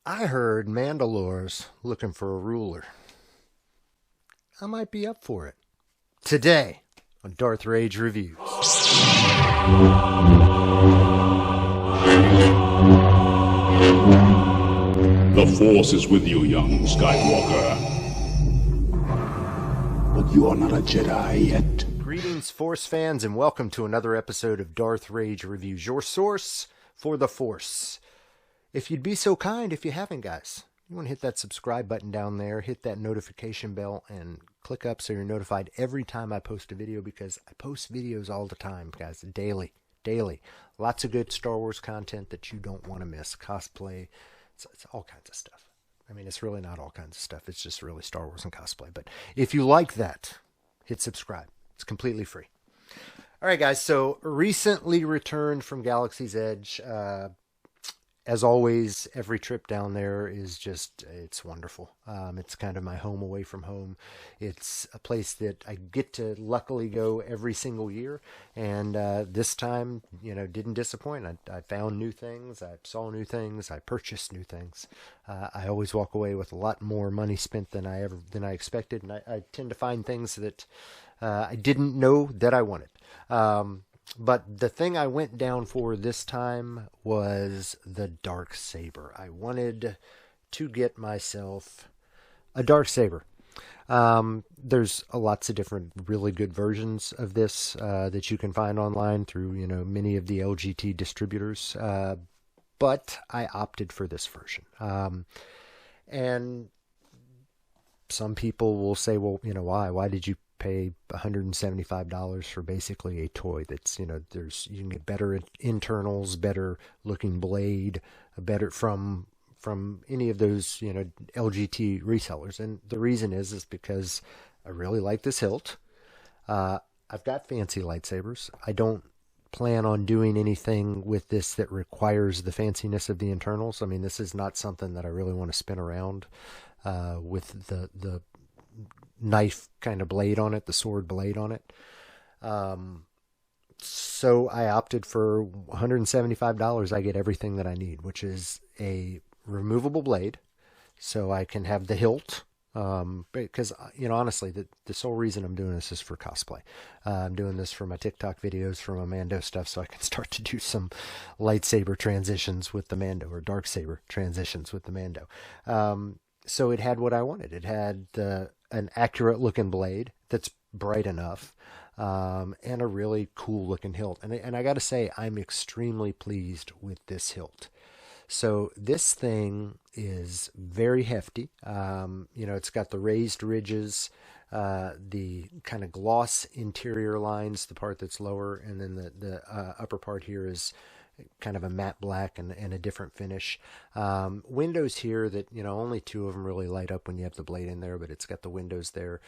I heard Mandalore's looking for a ruler. I might be up for it. Today on Darth Rage Reviews. The Force is with you, young Skywalker. But you are not a Jedi yet. Greetings, Force fans, and welcome to another episode of Darth Rage Reviews, your source for the Force. If you'd be so kind, if you haven't, guys, you want to hit that subscribe button down there, hit that notification bell, and click up so you're notified every time I post a video, because I post videos all the time, guys, daily. Lots of good Star Wars content that you don't want to miss. Cosplay, it's all kinds of stuff. I mean, it's really not all kinds of stuff. It's just really Star Wars and cosplay. But if you like that, hit subscribe. It's completely free. All right, guys. So recently returned from Galaxy's Edge. As always, every trip down there is just, it's wonderful. It's kind of my home away from home. It's a place that I get to luckily go every single year. And this time, didn't disappoint. I found new things. I saw new things. I purchased new things. I always walk away with a lot more money spent than I expected. And I tend to find things that I didn't know that I wanted. But the thing I went down for this time was the Darksaber. I wanted to get myself a Darksaber. There's lots of different really good versions of this that you can find online through, many of the LGT distributors. But I opted for this version. And some people will say, well, why? Why did you pay $175 for basically a toy that's, you can get better internals, better looking blade, better from any of those, LGT resellers. And the reason is because I really like this hilt. I've got fancy lightsabers. I don't plan on doing anything with this that requires the fanciness of the internals. I mean, this is not something that I really want to spin around with the knife kind of blade on it, the sword blade on it. So I opted for $175. I get everything that I need, which is a removable blade, so I can have the hilt. Because, honestly, the sole reason I'm doing this is for cosplay. I'm doing this for my TikTok videos, for my Mando stuff, so I can start to do some lightsaber transitions with the Mando, or Darksaber transitions with the Mando. So it had what I wanted. It had an accurate looking blade that's bright enough, and a really cool looking hilt. And I got to say, I'm extremely pleased with this hilt. So this thing is very hefty. It's got the raised ridges, the kind of gloss interior lines, the part that's lower, and then the upper part here is kind of a matte black and a different finish. Windows here that, only two of them really light up when you have the blade in there, but it's got the windows there.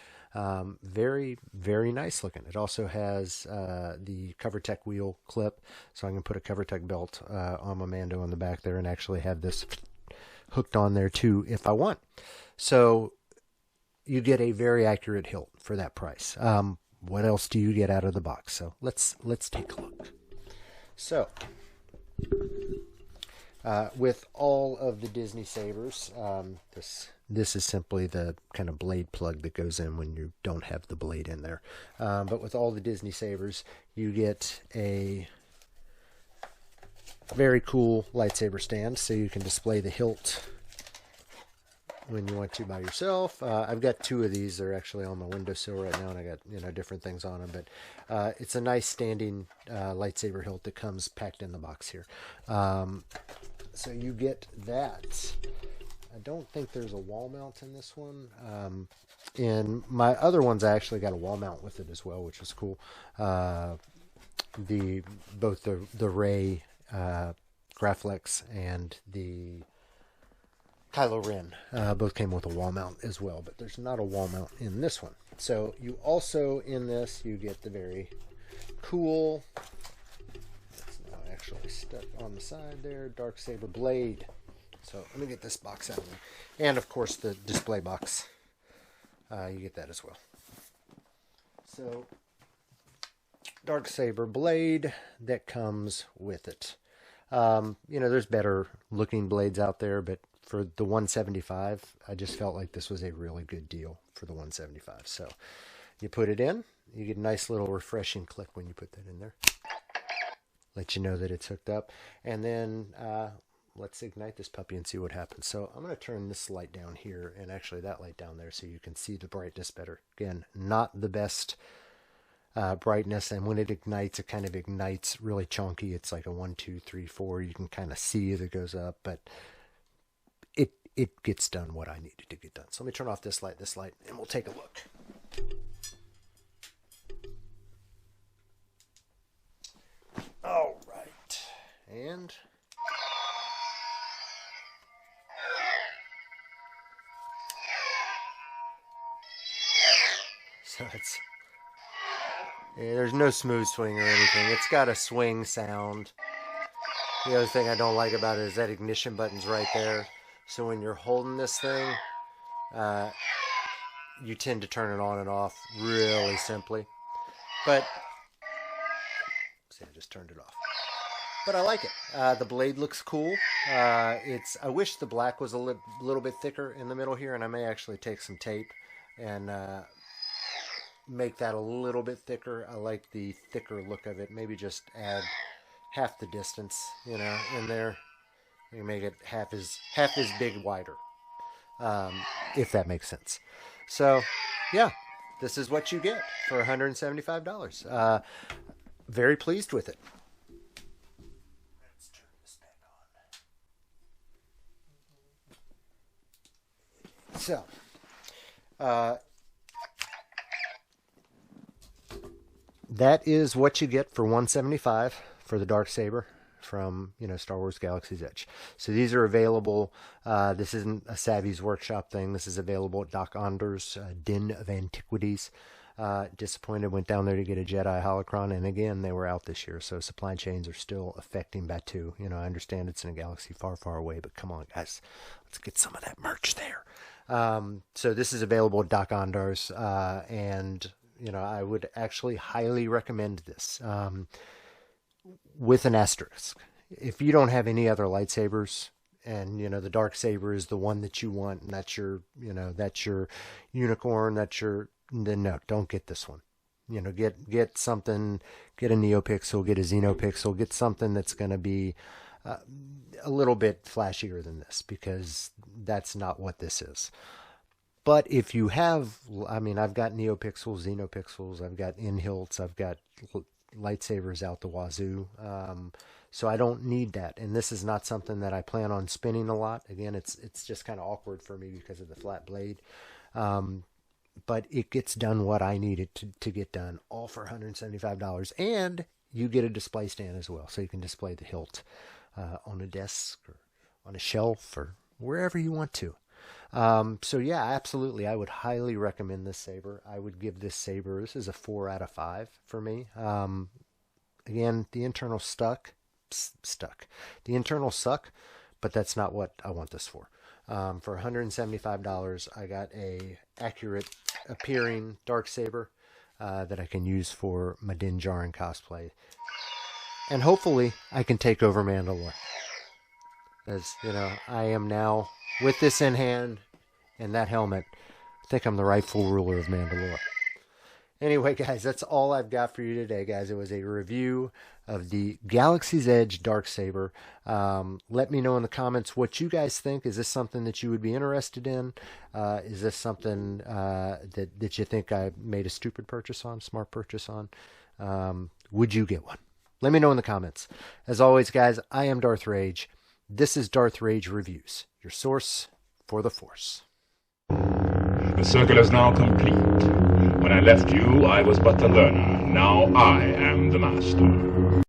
Very, very nice looking. It also has the CoverTech wheel clip, so I can put a CoverTech belt on my Mando on the back there and actually have this hooked on there too if I want. So you get a very accurate hilt for that price. What else do you get out of the box? So let's take a look. So with all of the Disney sabers, this is simply the kind of blade plug that goes in when you don't have the blade in there. But with all the Disney sabers, you get a very cool lightsaber stand, so you can display the hilt when you want to by yourself. I've got two of these. They're actually on my windowsill right now, and I got different things on them. But it's a nice standing lightsaber hilt that comes packed in the box here. So you get that. I don't think there's a wall mount in this one. In my other ones, I actually got a wall mount with it as well, which was cool. Both the Rey Graflex and the Kylo Ren both came with a wall mount as well, but there's not a wall mount in this one. So you also, in this, you get the very cool, it's now actually stuck on the side there, Darksaber blade. So let me get this box out of there. And of course the display box, you get that as well. So Darksaber blade that comes with it. There's better looking blades out there, but for the 175, I just felt like this was a really good deal for the 175. So you put it in, you get a nice little refreshing click when you put that in there. Let you know that it's hooked up. And then let's ignite this puppy and see what happens. So I'm going to turn this light down here and actually that light down there so you can see the brightness better. Again, not the best brightness, and when it ignites, it kind of ignites really chunky. It's like a 1, 2, 3, 4. You can kind of see as it goes up, but it gets done what I needed to get done. So let me turn off this light, and we'll take a look. All right, and so it's, there's no smooth swing or anything. It's got a swing sound. The other thing I don't like about it is that ignition button's right there. So when you're holding this thing, you tend to turn it on and off really simply. But, see, I just turned it off. But I like it. The blade looks cool. I wish the black was a little bit thicker in the middle here, and I may actually take some tape and make that a little bit thicker. I like the thicker look of it. Maybe just add half the distance, you know, in there. You make it half as big wider, if that makes sense. So, yeah, this is what you get for $175. Very pleased with it. Let's turn this back on. So, that is what you get for $175 for the Darksaber from, you know, Star Wars Galaxy's Edge. So these are available. This isn't a Savvy's Workshop thing. This is available at Doc Onder's Den of Antiquities. Disappointed, went down there to get a Jedi holocron, and again, they were out this year, so supply chains are still affecting Batuu. You know, I understand it's in a galaxy far, far away, but come on, guys, let's get some of that merch there. So this is available at Doc Onder's, and, you know, I would actually highly recommend this. With an asterisk. If you don't have any other lightsabers, and, you know, the Darksaber is the one that you want, and that's your, you know, that's your unicorn, then no, don't get this one. You know, get something, get a NeoPixel, get a Xenopixel, get something that's going to be a little bit flashier than this, because that's not what this is. But if you have, I mean, I've got NeoPixels, Xenopixels, I've got Hilts, I've got lightsabers out the wazoo, so I don't need that, and this is not something that I plan on spinning a lot. Again, it's just kind of awkward for me because of the flat blade, but it gets done what I need it to get done, all for $175, and you get a display stand as well, so you can display the hilt on a desk or on a shelf or wherever you want to. So yeah, absolutely. I would highly recommend this saber. I would give this saber, this is a 4 out of 5 for me. Again, the internal stuck. The internals suck, but that's not what I want this for. For $175, I got a accurate appearing Darksaber that I can use for my Din Djarin cosplay. And hopefully I can take over Mandalore. As, you know, I am now, with this in hand and that helmet, I think I'm the rightful ruler of Mandalore. Anyway, guys, that's all I've got for you today, guys. It was a review of the Galaxy's Edge Darksaber. Let me know in the comments what you guys think. Is this something that you would be interested in? Is this something that you think I made a stupid purchase on, smart purchase on? Would you get one? Let me know in the comments. As always, guys, I am Darth Rage. This is Darth Rage Reviews, your source for the Force. The circle is now complete. When I left you, I was but the learner. Now I am the master.